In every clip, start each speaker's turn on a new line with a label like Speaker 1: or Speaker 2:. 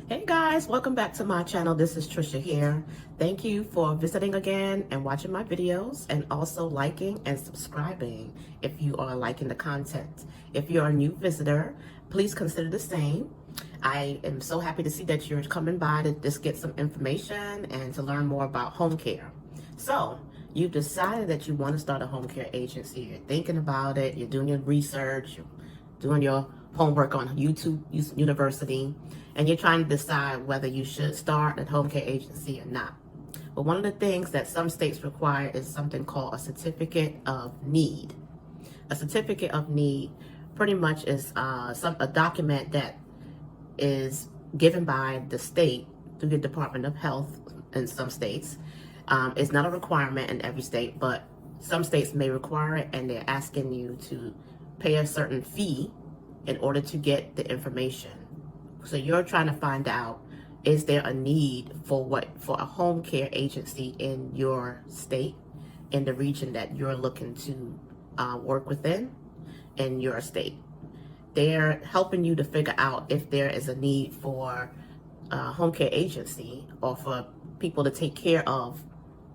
Speaker 1: Hey guys, welcome back to my channel. This is Tricia here. Thank you for visiting again and watching my videos, and also liking and subscribing if you are liking the content. If you're a new visitor, please consider the same. I am so happy to see that you're coming by to just get some information and to learn more about home care. So you've decided that you want to start a home care agency. You're thinking about it, you're doing your research, you're doing your homework on YouTube University, and you're trying to decide whether you should start a home care agency or not. But one of the things that some states require is something called a certificate of need. A certificate of need pretty much is a document that is given by the state through the Department of Health in some states. It's not a requirement in every state, but some states may require it, and they're asking you to pay a certain fee in order to get the information. So you're trying to find out, is there a need for a home care agency in your state, in the region that you're looking to work within in your state. They're helping you to figure out if there is a need for a home care agency or for people to take care of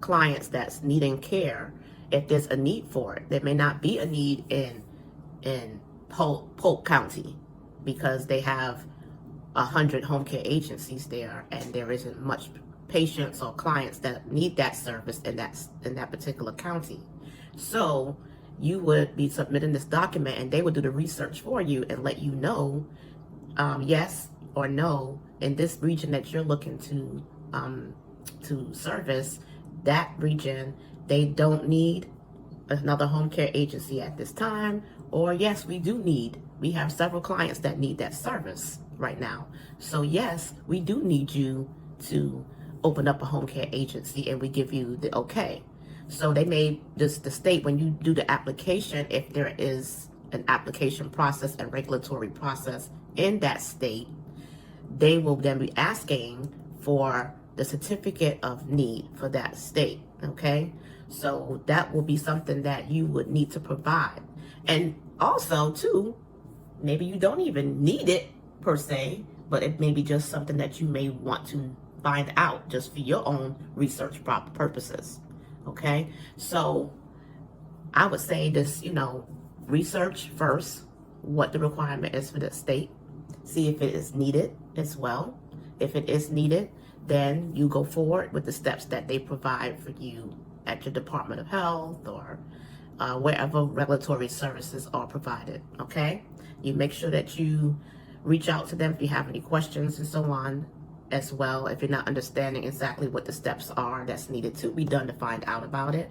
Speaker 1: clients that's needing care. If there's a need for it, there may not be a need in Polk County because they have 100 home care agencies there, and there isn't much patients or clients that need that service in that particular county. So you would be submitting this document, and they would do the research for you and let you know yes or no, in this region that you're looking to service, that region, they don't need another home care agency at this time, or yes, we have several clients that need that service right now. So yes, we do need you to open up a home care agency, and we give you the okay. So they may the state, when you do the application, if there is an application process and regulatory process in that state, they will then be asking for the certificate of need for that state. Okay, so that will be something that you would need to provide. And also too, maybe you don't even need it per se, but it may be just something that you may want to find out just for your own research purposes. Okay, so I would say this, research first what the requirement is for the state. See if it is needed as well. If it is needed, then you go forward with the steps that they provide for you at your Department of Health or wherever regulatory services are provided. Okay, you make sure that you reach out to them if you have any questions and so on as well. If you're not understanding exactly what the steps are that's needed to be done to find out about it,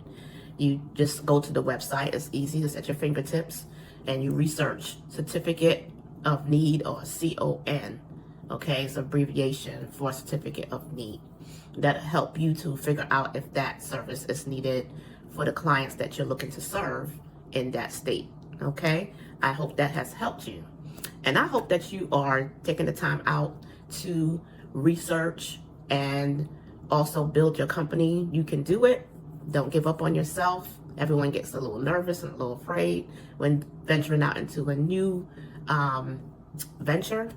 Speaker 1: you just go to the website. It's easy, it's at your fingertips, and you research certificate of need, or CON. Okay, it's an abbreviation for certificate of need. That'll help you to figure out if that service is needed for the clients that you're looking to serve in that state. Okay, I hope that has helped you. And I hope that you are taking the time out to research and also build your company. You can do it. Don't give up on yourself. Everyone gets a little nervous and a little afraid when venturing out into a new venture,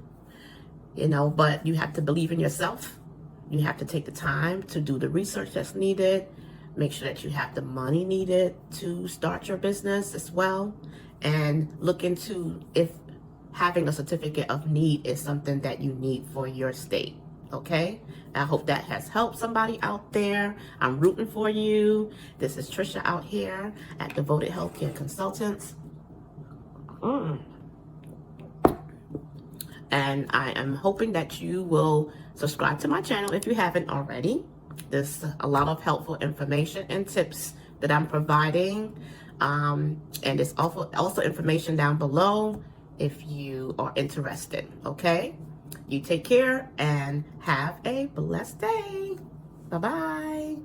Speaker 1: but you have to believe in yourself. You have to take the time to do the research that's needed. Make sure that you have the money needed to start your business as well, and look into if having a certificate of need is something that you need for your state. Okay, I hope that has helped somebody out there. I'm rooting for you. This is Tricia out here at Devoted Healthcare Consultants. And I am hoping that you will subscribe to my channel if you haven't already. There's a lot of helpful information and tips that I'm providing. And there's also information down below if you are interested. Okay, you take care and have a blessed day. Bye-bye.